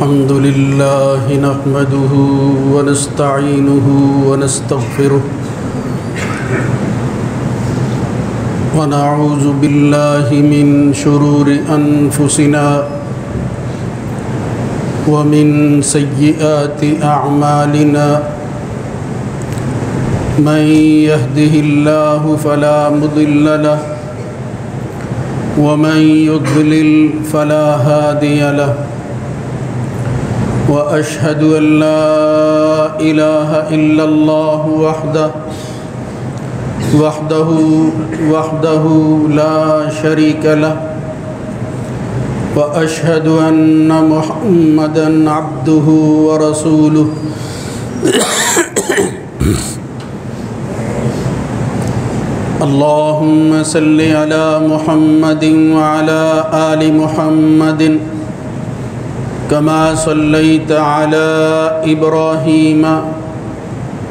الحمد لله نحمده ونستعينه ونستغفره ونعوذ بالله من شرور أنفسنا ومن سيئات أعمالنا من يهده الله فلا مضل له ومن يضلل فلا هادي له وأشهد أن لا إله إلا الله وحده لا شريك له وأشهد أن محمدًا عبده ورسوله اللهم صل على محمد وعلى آل محمد كما صليت على إبراهيم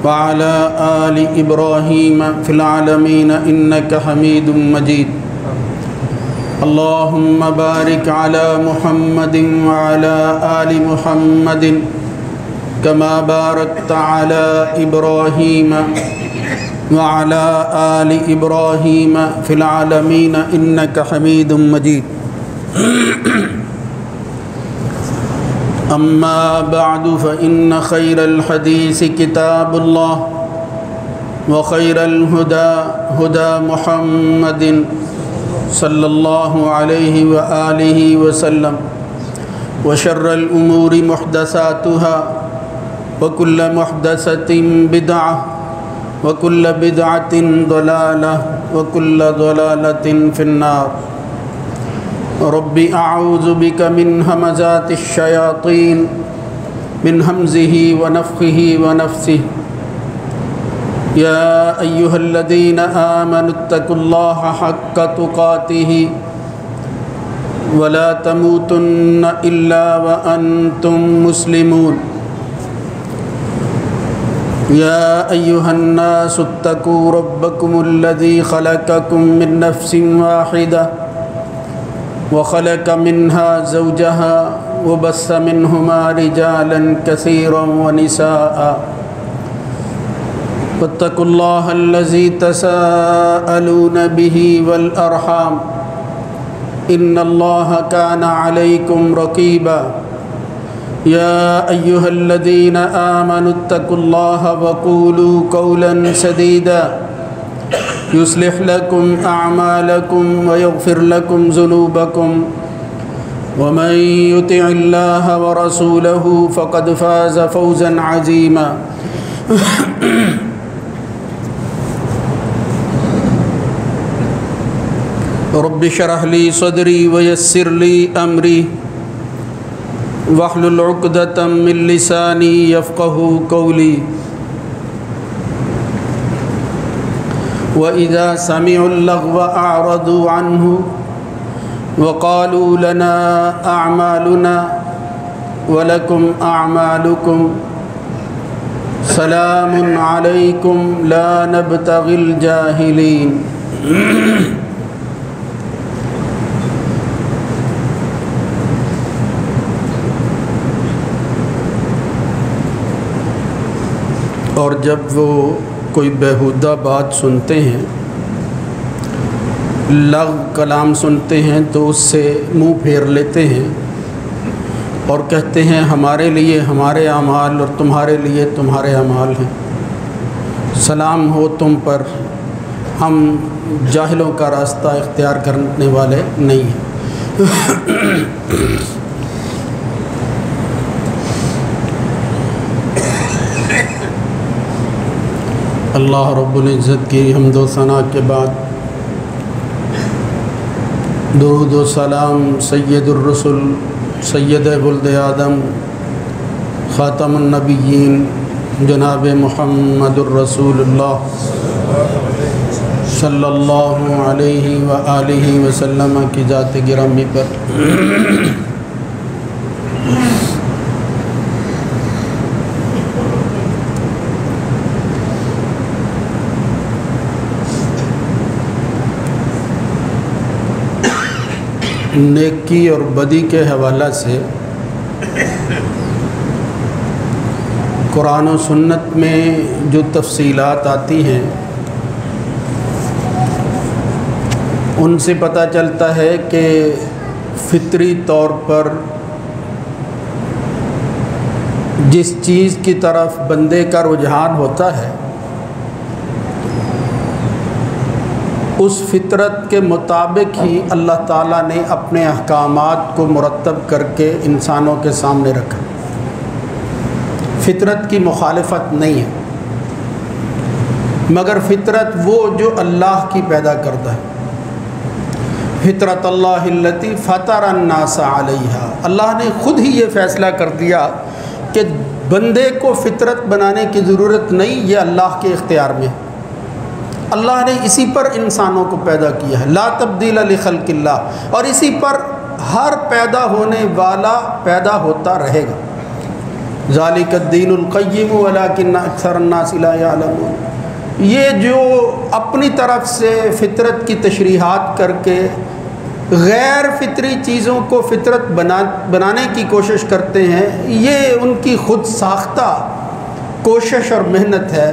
وعلى آل إبراهيم في العالمين إنك حميد مجيد اللهم بارك على محمد وعلى آل محمد كما باركت على إبراهيم وعلى آل إبراهيم في العالمين إنك حميد مجيد أما بعد فإن خير الحديث كتاب الله وخير الهدى هدى محمد صلى الله عليه وآله وسلم وشر الأمور محدثاتها وكل محدثة بدعة وكل بدعة ضلالة وكل ضلالة في النار رب أعوذ بك من همزات الشياطين من همزه ونفخه ونفثه يا أيها الذين آمنوا اتقوا الله حق تقاته ولا تموتن إلا وأنتم مسلمون يا أيها الناس اتقوا ربكم الذي خلقكم من نفس واحدة وخلق منها زوجها وبث منهما رجالا كثيرا ونساء واتقوا الله الذي تساءلون به والأرحام إن الله كان عليكم رقيبا يا أيها الذين آمنوا اتقوا الله وقولوا قولا سديدا يصلح لكم أعمالكم ويغفر لكم ذنوبكم ومن يطع الله ورسوله فقد فاز فوزا عظيما رب اشرح لي صدري ويسر لي أمري واحلل عقدة من لساني يفقهوا قولي وإذا سمعوا اللغو أعرضوا عنه وقالوا لنا أعمالنا ولكم أعمالكم سلام عليكم لا نبتغي الجاهلين اور جب وہ کوئی بیہودہ بات سنتے ہیں، لغو کلام سنتے ہیں تو اس سے منہ پھیر لیتے ہیں اور کہتے ہیں ہمارے لیے ہمارے اعمال اور تمہارے لیے تمہارے اعمال ہیں، سلام ہو تم پر، ہم جاہلوں کا راستہ اختیار کرنے والے نہیں ہیں۔ اللہ رب العزت کی حمد و ثنا کے بعد درود و سلام سید الرسل سید ولد آدم خاتم النبیین جناب محمد الرسول اللہ صلی اللہ علیہ وآلہ وسلم کی ذات گرامی پر نیکی اور بدی کے حوالہ سے قرآن و سنت میں جو تفصیلات آتی ہیں ان سے پتہ چلتا ہے کہ فطری طور پر جس چیز کی طرف بندے کا رجحان ہوتا ہے اس فطرت کے مطابق ہی اللہ تعالیٰ نے اپنے احکامات کو مرتب کر کے انسانوں کے سامنے رکھا۔ فطرت کی مخالفت نہیں ہے، مگر فطرت وہ جو اللہ کی پیدا کردہ ہے۔ فطرت اللہ التی فطر الناس علیہا، اللہ نے خود ہی یہ فیصلہ کر دیا کہ بندے کو فطرت بنانے کی ضرورت نہیں، یہ اللہ کے اختیار میں ہے۔ اللہ نے اسی پر انسانوں کو پیدا کیا ہے، لا تبدیل لخلق اللہ، اور اسی پر ہر پیدا ہونے والا پیدا ہوتا رہے گا۔ ذالک الدین القیم ولکن اکثر الناس لا یعلمون، یہ جو اپنی طرف سے فطرت کی تشریحات کر کے غیر فطری چیزوں کو فطرت بنانے کی کوشش کرتے ہیں، یہ ان کی خود ساختہ کوشش اور محنت ہے،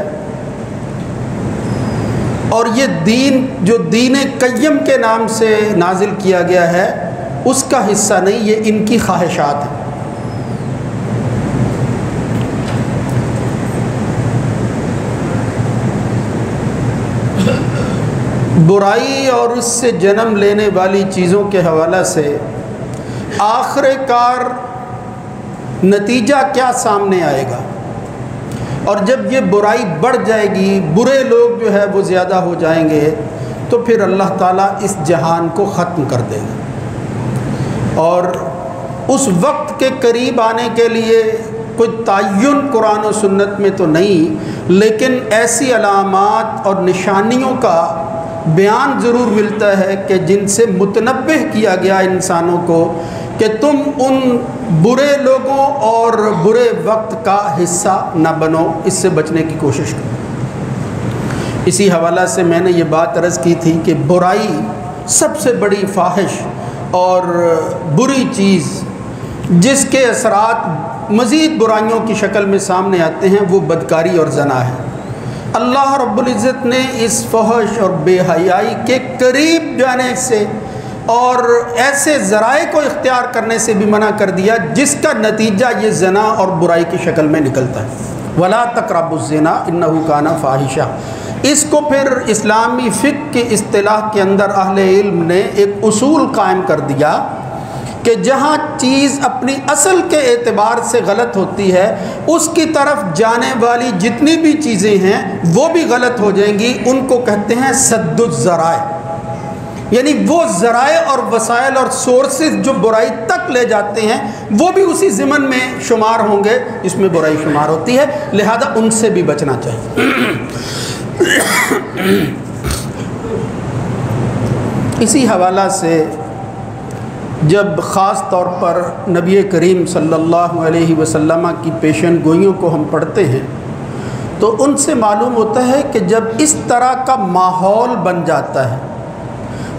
اور یہ دین جو دین قیم کے نام سے نازل کیا گیا ہے اس کا حصہ نہیں، یہ ان کی خواہشات ہیں۔ برائی اور اس سے جنم لینے والی چیزوں کے حوالے سے آخر کار نتیجہ کیا سامنے آئے گا، اور جب یہ برائی بڑھ جائے گی، برے لوگ جو ہے وہ زیادہ ہو جائیں گے، تو پھر اللہ تعالیٰ اس جہان کو ختم کر دے گا۔ اور اس وقت کے قریب آنے کے لیے کوئی تعین قرآن و سنت میں تو نہیں، لیکن ایسی علامات اور نشانیوں کا بیان ضرور ملتا ہے کہ جن سے متنبہ کیا گیا انسانوں کو کہ تم ان برے لوگوں اور برے وقت کا حصہ نہ بنو، اس سے بچنے کی کوشش کرو۔ اسی حوالہ سے میں نے یہ بات عرض کی تھی کہ برائی سب سے بڑی فاحش اور بری چیز جس کے اثرات مزید برائیوں کی شکل میں سامنے آتے ہیں وہ بدکاری اور زنا ہے۔ اللہ رب العزت نے اس فحش اور بے حیائی کے قریب جانے سے اور ایسے ذرائع کو اختیار کرنے سے بھی منع کر دیا جس کا نتیجہ یہ زنا اور برائی کی شکل میں نکلتا ہے۔ وَلَا تَقْرَبُوا الزِّنَا إِنَّهُ كَانَ فَاحِشًا، اس کو پھر اسلامی فقہ کی اصطلاح کے اندر اہل علم نے ایک اصول قائم کر دیا کہ جہاں چیز اپنی اصل کے اعتبار سے غلط ہوتی ہے اس کی طرف جانے والی جتنی بھی چیزیں ہیں وہ بھی غلط ہو جائیں گی، ان کو کہتے ہیں سد الذرائع، یعنی وہ ذرائع اور وسائل اور سورسز جو برائی تک لے جاتے ہیں وہ بھی اسی ضمن میں شمار ہوں گے، اس میں برائی شمار ہوتی ہے، لہذا ان سے بھی بچنا چاہیے۔ اسی حوالہ سے جب خاص طور پر نبی کریم صلی اللہ علیہ وسلم کی پیشن گوئیوں کو ہم پڑھتے ہیں تو ان سے معلوم ہوتا ہے کہ جب اس طرح کا ماحول بن جاتا ہے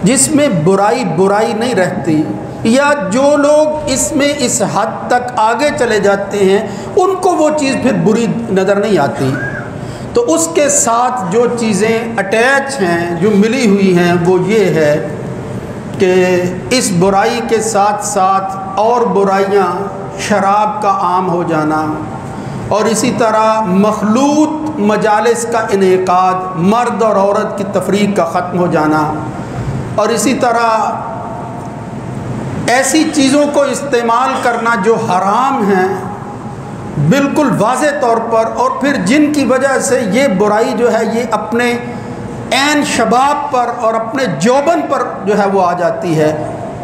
جس میں برائی نہیں رہتی، یا جو لوگ اس میں اس حد تک آگے چلے جاتے ہیں ان کو وہ چیز پھر بری نظر نہیں آتی، تو اس کے ساتھ جو چیزیں اٹیچ ہیں، جو ملی ہوئی ہیں، وہ یہ ہے کہ اس برائی کے ساتھ ساتھ اور برائیاں، شراب کا عام ہو جانا، اور اسی طرح مخلوط مجالس کا انعقاد، مرد اور عورت کی تفریق کا ختم ہو جانا، اور اسی طرح ایسی چیزوں کو استعمال کرنا جو حرام ہیں بالکل واضح طور پر، اور پھر جن کی وجہ سے یہ برائی جو ہے یہ اپنے عین شباب پر اور اپنے جوبن پر جو ہے وہ آ جاتی ہے،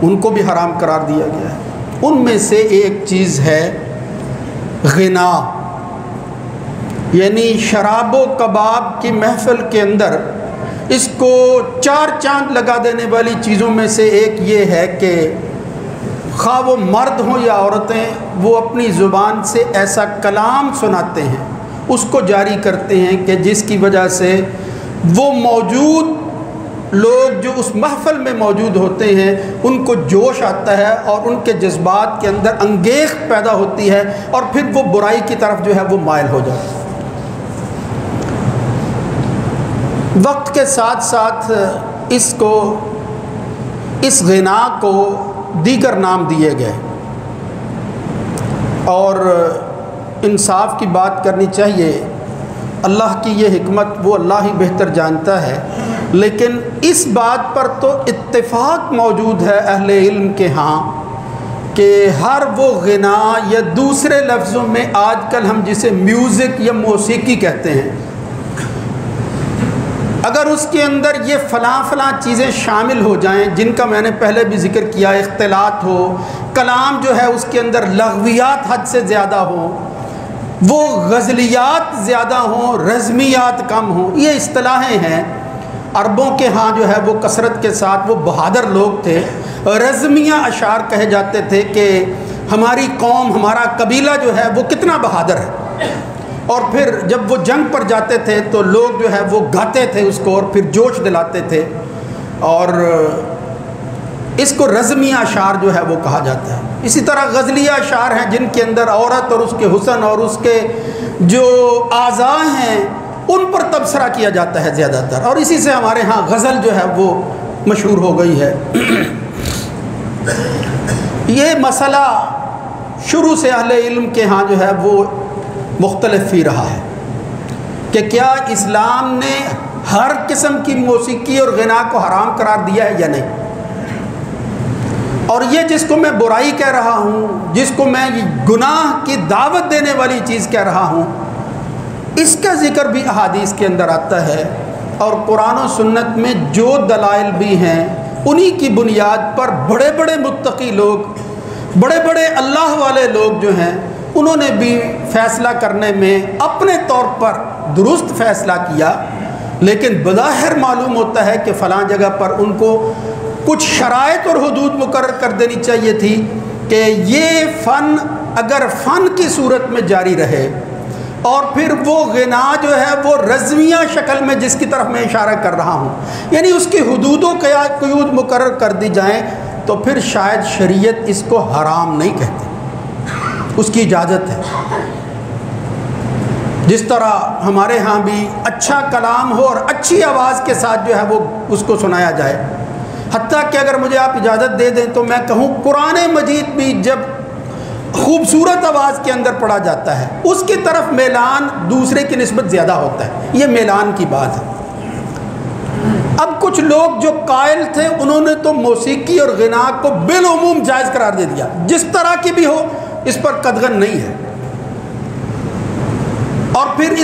ان کو بھی حرام قرار دیا گیا ہے۔ ان میں سے ایک چیز ہے غنا، یعنی شراب و کباب کی محفل کے اندر اس کو چار چاند لگا دینے والی چیزوں میں سے ایک یہ ہے کہ خواہ وہ مرد ہوں یا عورتیں، وہ اپنی زبان سے ایسا کلام سناتے ہیں، اس کو جاری کرتے ہیں کہ جس کی وجہ سے وہ موجود لوگ جو اس محفل میں موجود ہوتے ہیں ان کو جوش آتا ہے اور ان کے جذبات کے اندر انگیخت پیدا ہوتی ہے اور پھر وہ برائی کی طرف جو ہے وہ مائل ہو جاتے ہیں۔ وقت کے ساتھ ساتھ اس غنا کو دیگر نام دیے گئے، اور انصاف کی بات کرنی چاہیے۔ اللہ کی یہ حکمت وہ اللہ ہی بہتر جانتا ہے، لیکن اس بات پر تو اتفاق موجود ہے اہل علم کے ہاں کہ ہر وہ غنا یا دوسرے لفظوں میں آج کل ہم جسے میوزک یا موسیقی کہتے ہیں، اگر اس کے اندر یہ فلاں چیزیں شامل ہو جائیں جن کا میں نے پہلے بھی ذکر کیا، اختلاط ہو، کلام جو ہے اس کے اندر لغویات حد سے زیادہ ہوں، وہ غزلیات زیادہ ہوں، رزمیات کم ہوں، یہ اصطلاحیں ہیں۔ عربوں کے ہاں جو ہے وہ کثرت کے ساتھ وہ بہادر لوگ تھے، رزمیہ اشعار کہے جاتے تھے کہ ہماری قوم، ہمارا قبیلہ جو ہے وہ کتنا بہادر ہے، اور پھر جب وہ جنگ پر جاتے تھے تو لوگ جو ہے وہ گاتے تھے اس کو اور پھر جوش دلاتے تھے، اور اس کو رزمیہ اشعار جو ہے وہ کہا جاتا ہے۔ اسی طرح غزلیہ اشعار ہیں جن کے اندر عورت اور اس کے حسن اور اس کے جو اعضاء ہیں ان پر تبصرہ کیا جاتا ہے زیادہ تر، اور اسی سے ہمارے ہاں غزل جو ہے وہ مشہور ہو گئی ہے۔ یہ مسئلہ شروع سے اہل علم کے ہاں جو ہے وہ مختلف ہی رہا ہے کہ کیا اسلام نے ہر قسم کی موسیقی اور غنا کو حرام قرار دیا ہے یا نہیں، اور یہ جس کو میں برائی کہہ رہا ہوں، جس کو میں گناہ کی دعوت دینے والی چیز کہہ رہا ہوں، اس کا ذکر بھی احادیث کے اندر آتا ہے، اور قرآن و سنت میں جو دلائل بھی ہیں انہی کی بنیاد پر بڑے بڑے متقی لوگ، بڑے بڑے اللہ والے لوگ جو ہیں انہوں نے بھی فیصلہ کرنے میں اپنے طور پر درست فیصلہ کیا، لیکن بظاہر معلوم ہوتا ہے کہ فلاں جگہ پر ان کو کچھ شرائط اور حدود مقرر کر دینی چاہیے تھی کہ یہ فن اگر فن کی صورت میں جاری رہے، اور پھر وہ غنا جو ہے وہ رزمیہ شکل میں جس کی طرف میں اشارہ کر رہا ہوں، یعنی اس کی حدود و قیود مقرر کر دی جائیں، تو پھر شاید شریعت اس کو حرام نہیں کہتی، اس کی اجازت ہے۔ جس طرح ہمارے ہاں بھی اچھا کلام ہو اور اچھی آواز کے ساتھ جو ہے وہ اس کو سنایا جائے، حتیٰ کہ اگر مجھے آپ اجازت دے دیں تو میں کہوں قرآن مجید بھی جب خوبصورت آواز کے اندر پڑھا جاتا ہے اس کی طرف میلان دوسرے کی نسبت زیادہ ہوتا ہے، یہ میلان کی بات ہے۔ اب کچھ لوگ جو قائل تھے انہوں نے تو موسیقی اور غنا کو بالعموم جائز قرار دے دیا، جس طرح کی بھی ہو اس پر قدغن نہیں ہے، اور پھر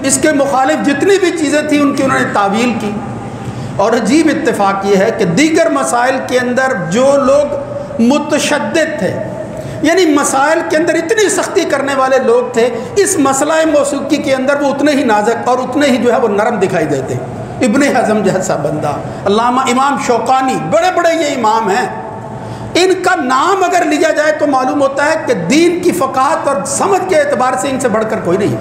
اس کے مخالف جتنی بھی چیزیں تھیں ان کی انہوں نے تعویل کی۔ اور عجیب اتفاق یہ ہے کہ دیگر مسائل کے اندر جو لوگ متشدد تھے، یعنی مسائل کے اندر اتنی سختی کرنے والے لوگ تھے، اس مسئلہ موسیقی کے اندر وہ اتنے ہی نازک اور اتنے ہی جو ہے وہ نرم دکھائی دیتے۔ ابن حزم جیسا بندہ، علامہ امام شوقانی، بڑے بڑے یہ امام ہیں، ان کا نام اگر لیا جائے تو معلوم ہوتا ہے کہ دین کی فقاہت اور سمجھ کے اعتبار سے ان سے بڑھ کر کوئی نہیں۔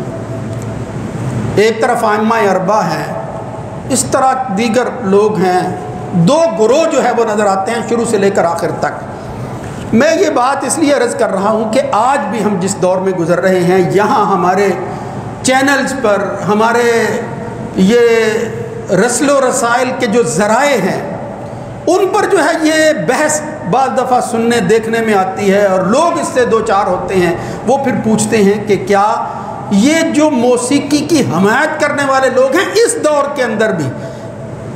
ایک طرف ائمہ اربعہ ہیں، اس طرح دیگر لوگ ہیں، دو گروہ جو ہے وہ نظر آتے ہیں شروع سے لے کر آخر تک۔ میں یہ بات اس لیے عرض کر رہا ہوں کہ آج بھی ہم جس دور میں گزر رہے ہیں، یہاں ہمارے چینلز پر، ہمارے یہ رسل و رسائل کے جو ذرائع ہیں ان پر جو ہے یہ بحث بعض دفعہ سننے دیکھنے میں آتی ہے، اور لوگ اس سے دو چار ہوتے ہیں، وہ پھر پوچھتے ہیں کہ کیا یہ جو موسیقی کی حمایت کرنے والے لوگ ہیں اس دور کے اندر بھی،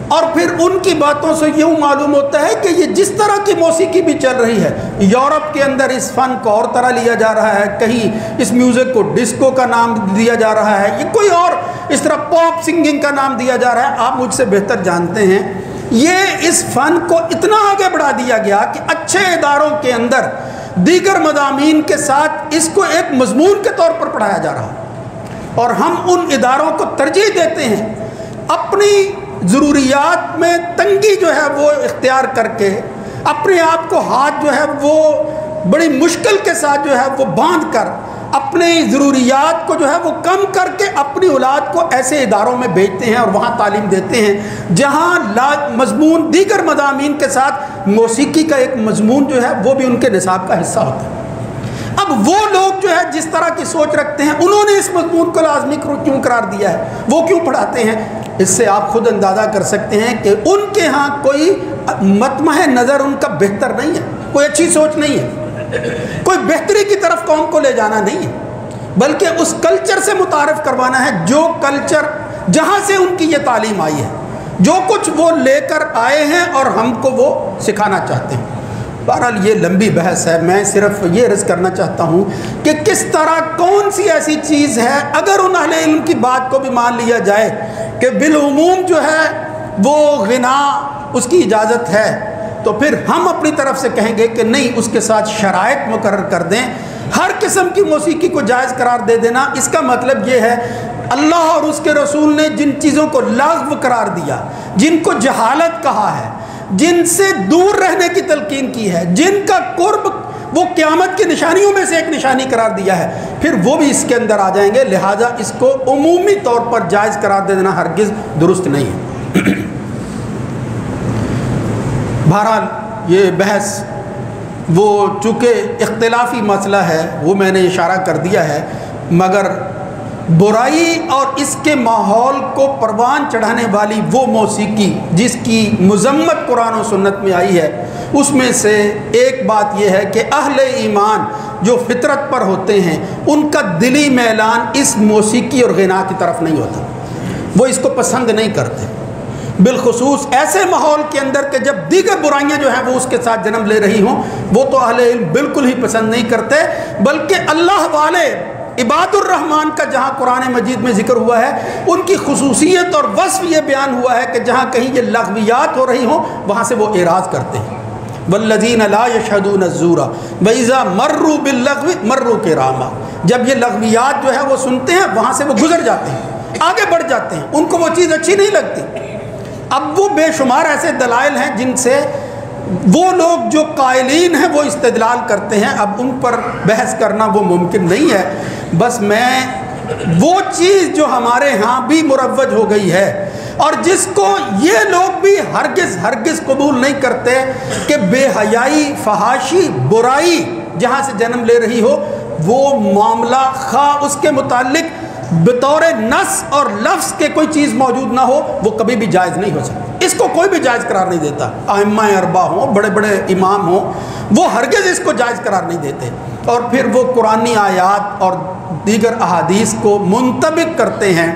اور پھر ان کی باتوں سے یوں معلوم ہوتا ہے کہ یہ جس طرح کی موسیقی بھی چل رہی ہے، یورپ کے اندر اس فن کو اور طرح لیا جا رہا ہے، کہیں اس میوزک کو ڈسکو کا نام دیا جا رہا ہے، یہ کوئی اور اس طرح پاپ سنگنگ کا نام دیا جا رہا ہے۔ آپ مجھ سے بہتر جانتے ہیں یہ اس فن کو اتنا آگے بڑھا دیا گیا کہ اچھے اداروں کے اندر دیگر مضامین کے ساتھ اس کو ایک مضمون کے طور پر پڑھایا جا رہا، اور ہم ان اداروں کو ترجیح دیتے ہیں اپنی ضروریات میں تنگی جو ہے وہ اختیار کر کے، اپنے آپ کو ہاتھ جو ہے وہ بڑی مشکل کے ساتھ جو ہے وہ باندھ کر اپنی ضروریات کو جو ہے وہ کم کر کے اپنی اولاد کو ایسے اداروں میں بھیجتے ہیں اور وہاں تعلیم دیتے ہیں جہاں مضمون دیگر مضامین کے ساتھ موسیقی کا ایک مضمون جو ہے وہ بھی ان کے نصاب کا حصہ ہوتا ہے۔ اب وہ لوگ جو ہے جس طرح کی سوچ رکھتے ہیں انہوں نے اس مضمون کو لازمی کیوں قرار دیا ہے، وہ کیوں پڑھاتے ہیں؟ اس سے آپ خود اندازہ کر سکتے ہیں کہ ان کے ہاں کوئی مطمح نظر ان کا بہتر نہیں ہے، کوئی اچھی سوچ نہیں ہے، کوئی بہتری کی طرف قوم کو لے جانا نہیں ہے، بلکہ اس کلچر سے متعارف کروانا ہے جو کلچر جہاں سے ان کی یہ تعلیم آئی ہے، جو کچھ وہ لے کر آئے ہیں اور ہم کو وہ سکھانا چاہتے ہیں۔ بہرحال یہ لمبی بحث ہے، میں صرف یہ عرض کرنا چاہتا ہوں کہ کس طرح کون سی ایسی چیز ہے اگر ان اہل علم کی بات کو بھی مان لیا جائے کہ بالعموم جو ہے وہ غنا اس کی اجازت ہے، تو پھر ہم اپنی طرف سے کہیں گے کہ نہیں، اس کے ساتھ شرائط مقرر کر دیں۔ ہر قسم کی موسیقی کو جائز قرار دے دینا، اس کا مطلب یہ ہے اللہ اور اس کے رسول نے جن چیزوں کو لغو قرار دیا، جن کو جہالت کہا ہے، جن سے دور رہنے کی تلقین کی ہے، جن کا قرب وہ قیامت کی نشانیوں میں سے ایک نشانی قرار دیا ہے، پھر وہ بھی اس کے اندر آ جائیں گے، لہٰذا اس کو عمومی طور پر جائز قرار دے دینا ہرگز درست نہیں ہے۔ بہرحال یہ بحث وہ چونکہ اختلافی مسئلہ ہے وہ میں نے اشارہ کر دیا ہے، مگر برائی اور اس کے ماحول کو پروان چڑھانے والی وہ موسیقی جس کی مذمت قرآن و سنت میں آئی ہے، اس میں سے ایک بات یہ ہے کہ اہل ایمان جو فطرت پر ہوتے ہیں ان کا دلی میلان اس موسیقی اور غنا کی طرف نہیں ہوتا، وہ اس کو پسند نہیں کرتے، بالخصوص ایسے ماحول کے اندر کہ جب دیگر برائیاں جو ہیں وہ اس کے ساتھ جنم لے رہی ہوں، وہ تو اہل علم بالکل ہی پسند نہیں کرتے، بلکہ اللہ والے عباد الرحمن کا جہاں قرآن مجید میں ذکر ہوا ہے ان کی خصوصیت اور وصف یہ بیان ہوا ہے کہ جہاں کہیں یہ لغویات ہو رہی ہوں وہاں سے وہ اعراض کرتے ہیں۔ والذین لا یشہدون الزور وإذا مروا باللغو مروا کراما، جب یہ لغویات جو ہے وہ سنتے ہیں وہاں سے وہ گزر جاتے ہیں، آگے بڑھ جاتے ہیں، ان کو وہ چیز اچھی نہیں لگتی۔ اب وہ بے شمار ایسے دلائل ہیں جن سے وہ لوگ جو قائلین ہیں وہ استدلال کرتے ہیں، اب ان پر بحث کرنا وہ ممکن نہیں ہے۔ بس میں وہ چیز جو ہمارے ہاں بھی مروج ہو گئی ہے اور جس کو یہ لوگ بھی ہرگز قبول نہیں کرتے کہ بے حیائی، فحاشی، برائی جہاں سے جنم لے رہی ہو وہ معاملہ خواہ اس کے متعلق بطور نص اور لفظ کے کوئی چیز موجود نہ ہو وہ کبھی بھی جائز نہیں ہو سکتی، اس کو کوئی بھی جائز قرار نہیں دیتا۔ ائمہ اربعہ ہوں، بڑے بڑے امام ہوں، وہ ہرگز اس کو جائز قرار نہیں دیتے، اور پھر وہ قرآنی آیات اور دیگر احادیث کو منطبق کرتے ہیں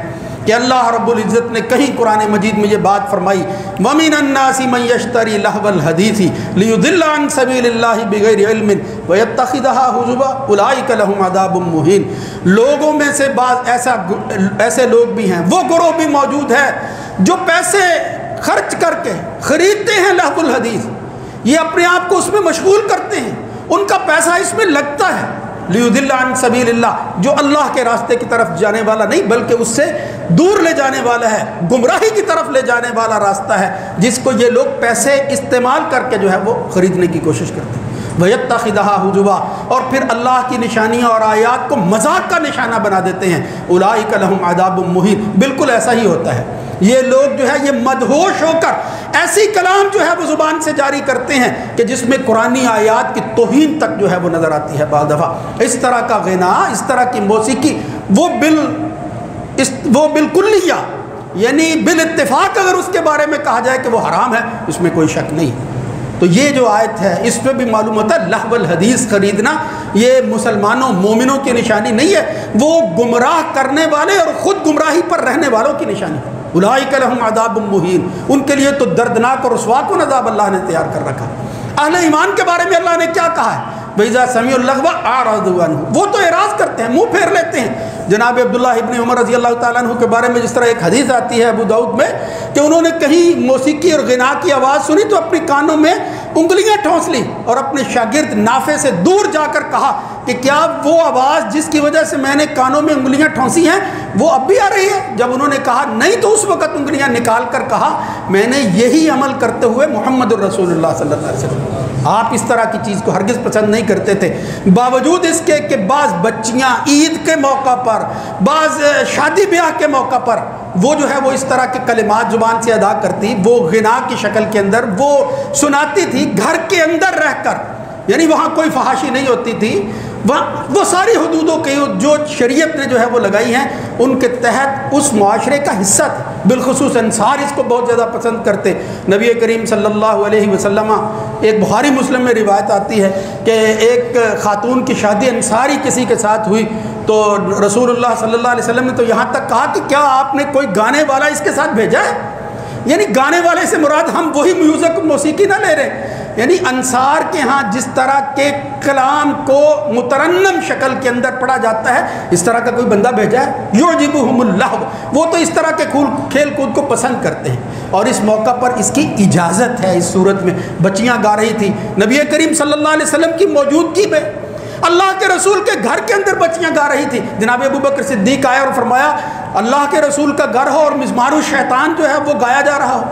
کہ اللہ رب العزت نے کہیں قرآن مجید میں یہ بات فرمائی وَمِنَ النَّاسِ مَن يَشْتَرِي لَهْوَ الْحَدِيثِ لِيُضِلَّ عَن سَبِيلِ اللَّهِ بِغَيْرِ عِلْمٍ وَيَتَّخِذَهَا هُزُوًا أُولَٰئِكَ لَهُمْ عَذَابٌ مُّهِينٌ۔ لوگوں میں سے بعض ایسے لوگ بھی ہیں، وہ گروہ بھی موجود ہے جو پیسے خرچ کر کے خریدتے ہیں لہو الحدیث، یہ اپنے آپ کو اس میں مشغول کرتے ہیں، ان کا پیسہ اس میں لگتا ہے، لیضل عن سبیل اللہ، جو اللہ کے راستے کی طرف جانے والا نہیں بلکہ اس سے دور لے جانے والا ہے، گمراہی کی طرف لے جانے والا راستہ ہے، جس کو یہ لوگ پیسے استعمال کر کے جو ہے وہ خریدنے کی کوشش کرتے ہیں۔ وَيَتَّخِذَهَا هُزُوًا، اور پھر اللہ کی نشانیاں اور آیات کو مذاق کا نشانہ بنا دیتے ہیں۔ أُولَٰئِكَ لَهُمْ عَذَابٌ مُّهِينٌ، بالکل ایسا ہی ہوتا ہے، یہ لوگ جو ہے یہ مدہوش ہو کر ایسی کلام جو ہے وہ زبان سے جاری کرتے ہیں کہ جس میں قرآنی آیات کی توہین تک جو ہے وہ نظر آتی ہے۔ بعض دفعہ اس طرح کا غنا، اس طرح کی موسیقی وہ بالکلیہ یعنی بالاتفاق اگر اس کے بارے میں کہا جائے کہ وہ حرام ہے، اس میں کوئی شک نہیں۔ تو یہ جو آیت ہے اس پہ بھی معلوم ہوتا ہے لہو الحدیث خریدنا یہ مسلمانوں مومنوں کی نشانی نہیں ہے، وہ گمراہ کرنے والے اور خود گمراہی پر رہنے والوں کی نشانی ہے۔ اولئک لہم عذاب مہین، ان کے لیے تو دردناک اور رسواکن عذاب اللہ نے تیار کر رکھا۔ اہل ایمان کے بارے میں اللہ نے کیا کہا ہے؟ وَإِذَا سَمِعُوا اللَّغْوَ أَعْرَضُوا عَنْهُ، وہ تو اعراض کرتے ہیں، منہ پھیر لیتے ہیں۔ جناب عبداللہ ابن عمر رضی اللہ تعالیٰ عنہ کے بارے میں جس طرح ایک حدیث آتی ہے ابو داؤد میں کہ انہوں نے کہیں موسیقی اور غنا کی آواز سنی تو اپنی کانوں میں انگلیاں ٹھونس لی اور اپنے شاگرد نافع سے دور جا کر کہا کہ کیا وہ آواز جس کی وجہ سے میں نے کانوں میں انگلیاں ٹھونسی ہیں وہ اب بھی آ رہی ہے؟ جب انہوں نے کہا نہیں تو اس وقت انگلیاں نکال کر کہا میں نے یہی عمل کرتے ہوئے محمد الرسول اللہ صلی اللہ علیہ وسلم، آپ اس طرح کی چیز کو ہرگز پسند نہیں کرتے تھے، باوجود اس کے کہ بعض بچیاں عید کے موقع پر، بعض شادی بیاہ کے موقع پر وہ جو ہے وہ اس طرح کے کلمات زبان سے ادا کرتی، وہ غنا کی شکل کے اندر وہ سناتی تھی گھر کے اندر رہ کر، یعنی وہاں کوئی فحاشی نہیں ہوتی تھی، وہ ساری حدودوں کے جو شریعت نے جو ہے وہ لگائی ہیں ان کے تحت اس معاشرے کا حصہ تھے، بالخصوص انصار اس کو بہت زیادہ پسند کرتے۔ نبی کریم صلی اللہ علیہ وسلم، ایک بخاری مسلم میں روایت آتی ہے کہ ایک خاتون کی شادی انصاری کسی کے ساتھ ہوئی تو رسول اللہ صلی اللہ علیہ وسلم نے تو یہاں تک کہا کہ کیا آپ نے کوئی گانے والا اس کے ساتھ بھیجا ہے؟ یعنی گانے والے سے مراد ہم وہی میوزک موسیقی نہ لے رہے، یعنی انصار کے ہاں جس طرح کے کلام کو مترنم شکل کے اندر پڑھا جاتا ہے اس طرح کا کوئی بندہ بھیجا ہے؟ یعجبہم اللہ، وہ تو اس طرح کے کھیل کود کو پسند کرتے ہیں، اور اس موقع پر اس کی اجازت ہے۔ اس صورت میں بچیاں گا رہی تھی، نبی کریم صلی اللہ علیہ وسلم کی موجودگی میں اللہ کے رسول کے گھر کے اندر بچیاں گا رہی تھی، جناب ابوبکر صدیق آئے اور فرمایا اللہ کے رسول کا گھر ہو اور مزمار الشیطان جو ہے وہ گایا جا رہا ہو،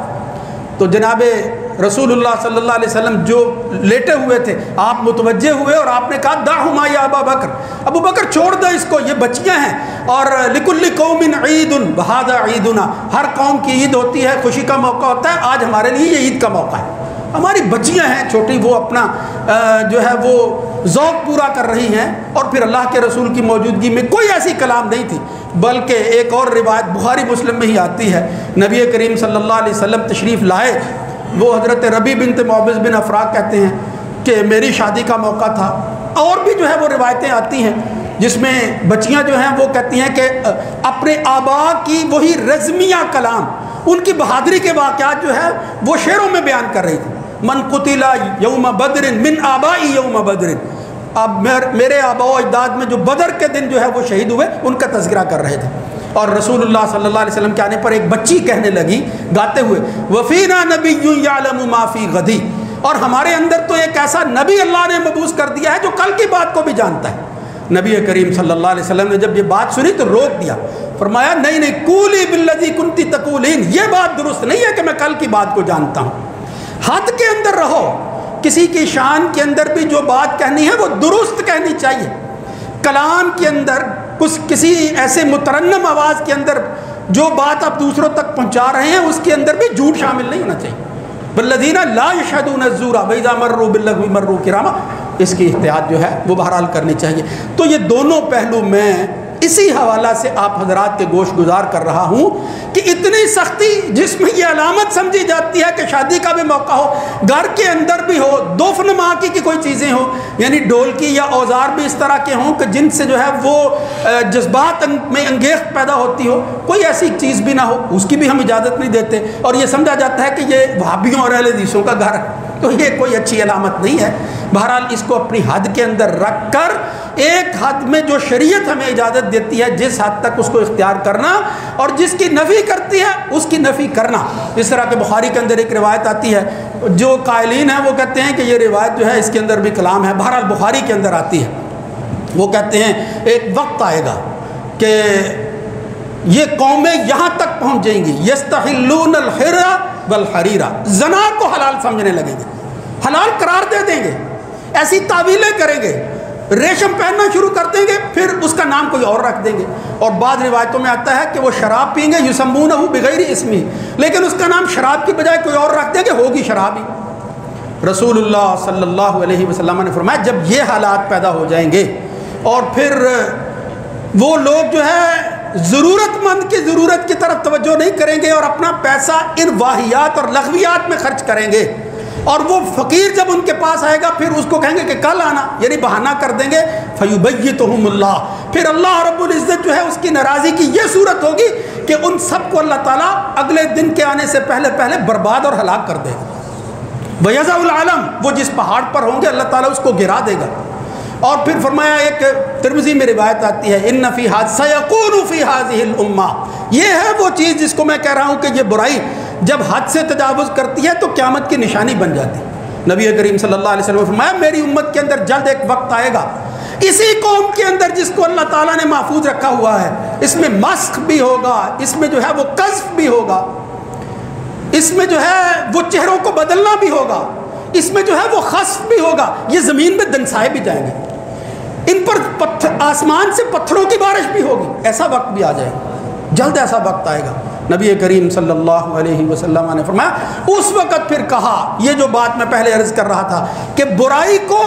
تو جناب رسول اللہ صلی اللہ علیہ وسلم جو لیٹے ہوئے تھے آپ متوجہ ہوئے اور آپ نے کہا دعہما یا ابا بکر، ابو بکر چھوڑ دو اس کو، یہ بچیاں ہیں، اور لکل قوم عید وہذا عیدنا، ہر قوم کی عید ہوتی ہے، خوشی کا موقع ہوتا ہے، آج ہمارے لیے یہ عید کا موقع ہے، ہماری بچیاں ہیں چھوٹی، وہ اپنا جو ہے وہ ذوق پورا کر رہی ہیں، اور پھر اللہ کے رسول کی موجودگی میں کوئی ایسی کلام نہیں تھی، بلکہ ایک اور روایت بخاری مسلم میں ہی آتی ہے، نبی کریم صلی اللہ علیہ وسلم تشریف لائے، وہ حضرت ربیع بنت معوذ بن افراء کہتے ہیں کہ میری شادی کا موقع تھا، اور بھی جو ہے وہ روایتیں آتی ہیں جس میں بچیاں جو ہیں وہ کہتی ہیں کہ اپنے آبا کی وہی رزمیہ کلام، ان کی بہادری کے واقعات جو ہے وہ شعروں میں بیان کر رہی تھی، من قتل یوم بدر من آبائی یوم بدر، اب میرے آبا و اجداد میں جو بدر کے دن جو ہے وہ شہید ہوئے ان کا تذکرہ کر رہے تھے، اور رسول اللہ صلی اللہ علیہ وسلم کے آنے پر ایک بچی کہنے لگی گاتے ہوئے وفینا نبی یعلم ما فی غدی، اور ہمارے اندر تو ایک ایسا نبی اللہ نے مبعوث کر دیا ہے جو کل کی بات کو بھی جانتا ہے۔ نبی کریم صلی اللہ علیہ وسلم نے جب یہ بات سنی تو روک دیا، فرمایا نہیں نہیں قولی بالذی کنتی تقولین، یہ بات درست نہیں ہے کہ میں کل کی بات کو جانتا ہوں، حد کے اندر رہو، کسی کی شان کے اندر بھی جو بات کہنی ہے وہ درست کہنی چاہیے، کلام کے اندر کسی ایسے مترنم آواز کے اندر جو بات آپ دوسروں تک پہنچا رہے ہیں اس کے اندر بھی جھوٹ شامل نہیں ہونا چاہیے، والذین لا یشہدون الزور واذا مروا باللغو مروا کراما، اس کی احتیاط جو ہے وہ بہرحال کرنی چاہیے۔ تو یہ دونوں پہلو میں اسی حوالہ سے آپ حضرات کے گوش گزار کر رہا ہوں کہ اتنی سختی جس میں یہ علامت سمجھی جاتی ہے کہ شادی کا بھی موقع ہو، گھر کے اندر بھی ہو، دفن ماں کی کوئی چیزیں ہوں، یعنی ڈھولکی یا اوزار بھی اس طرح کے ہوں کہ جن سے جو ہے وہ جذبات میں انگیخت پیدا ہوتی ہو، کوئی ایسی چیز بھی نہ ہو، اس کی بھی ہم اجازت نہیں دیتے، اور یہ سمجھا جاتا ہے کہ یہ وہابیوں اور اہل حدیثوں کا گھر ہے، تو یہ کوئی اچھی علامت نہیں ہے۔ بہرحال اس کو اپنی حد کے اندر رکھ کر ایک حد میں جو شریعت ہمیں اجازت دیتی ہے جس حد تک اس کو اختیار کرنا، اور جس کی نفی کرتی ہے اس کی نفی کرنا۔ اس طرح کہ بخاری کے اندر ایک روایت آتی ہے، جو قائلین ہیں وہ کہتے ہیں کہ یہ روایت جو ہے اس کے اندر بھی کلام ہے، بہرحال بخاری کے اندر آتی ہے، وہ کہتے ہیں ایک وقت آئے گا کہ یہ قومیں یہاں تک پہنچ جائیں گی یستحلون الحر والحریرہ، زنا کو حلال سمجھنے لگیں گے، حلال قرار دے دیں گے، ایسی تعویلیں کریں گے، ریشم پہننا شروع کر دیں گے، پھر اس کا نام کوئی اور رکھ دیں گے، اور بعض روایتوں میں آتا ہے کہ وہ شراب پئیں گے یسمونہ بغیر اسمہ، لیکن اس کا نام شراب کی بجائے کوئی اور رکھ دیں گے، ہوگی شراب ہی۔ رسول اللہ صلی اللہ علیہ وسلم نے فرمایا جب یہ حالات پیدا ہو جائیں گے اور پھر وہ لوگ جو ہے ضرورت مند کی ضرورت کی طرف توجہ نہیں کریں گے اور اپنا پیسہ ان واہیات اور لغویات میں خرچ کریں گے، اور وہ فقیر جب ان کے پاس آئے گا پھر اس کو کہیں گے کہ کل آنا، یعنی بہانہ کر دیں گے، فیبیتہم اللہ، پھر اللہ رب العزت جو ہے اس کی ناراضی کی یہ صورت ہوگی کہ ان سب کو اللہ تعالیٰ اگلے دن کے آنے سے پہلے پہلے برباد اور ہلاک کر دے گا۔ وَيَضَعُ الْعَلَمَ، وہ جس پہاڑ پر ہوں گے اللہ تعالیٰ اس کو گرا دے گا۔ اور پھر فرمایا، ایک ترمذی میں روایت آتی ہے، اِنَّ فِي هَذَا سَيَكُونُ فِي هَذِهِ الْأُمَّةِ، یہ ہے وہ چیز جس کو میں کہہ رہا ہوں کہ یہ برائی جب حد سے تجاوز کرتی ہے تو قیامت کی نشانی بن جاتی ہے۔ نبی کریم صلی اللہ علیہ وسلم نے فرمایا میری امت کے اندر جلد ایک وقت آئے گا اسی قوم کے اندر جس کو اللہ تعالیٰ نے محفوظ رکھا ہوا ہے، اس میں مسخ بھی ہوگا، اس میں جو ہے وہ قذف بھی ہوگا، اس میں جو ہے وہ چہروں کو بدلنا بھی ہوگا، اس میں جو ہے وہ خسف بھی ہوگا، یہ زمین میں دنسائے بھی جائیں گے، ان پر آسمان سے پتھروں کی بارش بھی ہوگی۔ ایسا وقت بھی آ جائے گا، جلد ایسا وقت آئے گا۔ نبی کریم صلی اللہ علیہ وسلم نے فرمایا اس وقت پھر کہا، یہ جو بات میں پہلے عرض کر رہا تھا کہ برائی کو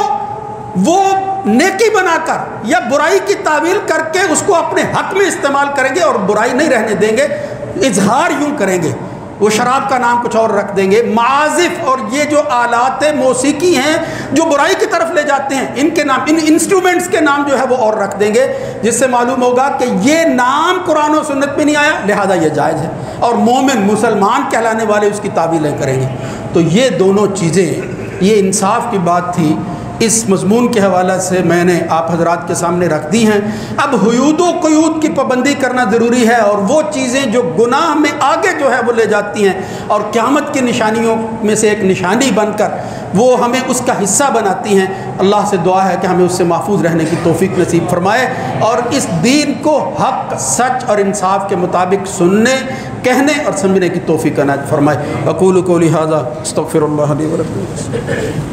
وہ نیکی بنا کر یا برائی کی تعویل کر کے اس کو اپنے حق میں استعمال کریں گے اور برائی نہیں رہنے دیں گے، اظہار یوں کریں گے، وہ شراب کا نام کچھ اور رکھ دیں گے، معازف اور یہ جو آلات موسیقی ہیں جو برائی کی طرف لے جاتے ہیں، ان کے نام، ان انسٹرومنٹس کے نام جو ہے وہ اور رکھ دیں گے، جس سے معلوم ہوگا کہ یہ نام قرآن و سنت میں نہیں آیا، لہذا یہ جائز ہے، اور مومن مسلمان کہلانے والے اس کی تعویلیں کریں گے۔ تو یہ دونوں چیزیں، یہ انصاف کی بات تھی، اس مضمون کے حوالہ سے میں نے آپ حضرات کے سامنے رکھ دی ہیں۔ اب حدود و قیود کی پابندی کرنا ضروری ہے، اور وہ چیزیں جو گناہ میں آگے جو ہے وہ لے جاتی ہیں اور قیامت کی نشانیوں میں سے ایک نشانی بن کر وہ ہمیں اس کا حصہ بناتی ہیں، اللہ سے دعا ہے کہ ہمیں اس سے محفوظ رہنے کی توفیق نصیب فرمائے، اور اس دین کو حق، سچ اور انصاف کے مطابق سننے، کہنے اور سمجھنے کی توفیق عنایت فرمائے۔ اقول قولی ھذا استغفر اللہ لی ولکم۔